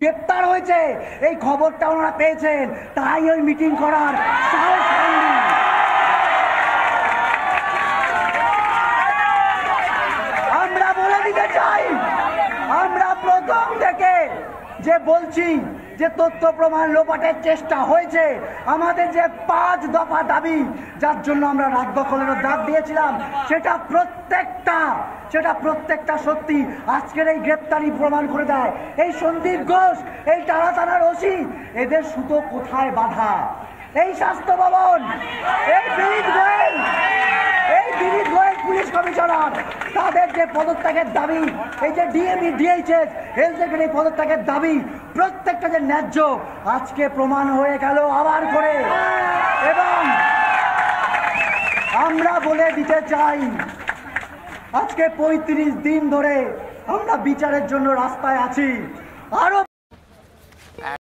গ্রেপ্তার হয়েছে এই খবরটা ওনারা পেয়েছেন, তাই ওই মিটিং করার সাহস হয়নি। আমরা বলে দিতে চাই, আমরা প্রথম থেকে যে বলছি যে তথ্য প্রমাণ লোপাটের চেষ্টা হয়েছে, আমাদের যে 5 দফা দাবি যার জন্য আমরা রাত দখলের ডাক দিয়েছিলাম, সেটা প্রত্যেকটা সত্যি আজকের এই গ্রেপ্তারি প্রমাণ করে দেয়। এই সন্দীপ ঘোষ, এই টালা থানার ওসি, এদের সুতো কোথায় বাঁধা? এই স্বাস্থ্য ভবন, এই বিনীত গোয়েল পুলিশ কমিশনার, তাদের যে পদত্যাগের দাবি, এই যে ডিএমই ডিএইচএস হেলথ সেক্রেটারি পদত্যাগের দাবি, প্রত্যেকটা যে ন্যায্য আজকে প্রমাণ হয়ে গেল আবার করে। এবং আমরা বলে দিতে চাই, আজকে 35 দিন ধরে আমরা বিচারের জন্য রাস্তায় আছি। আরো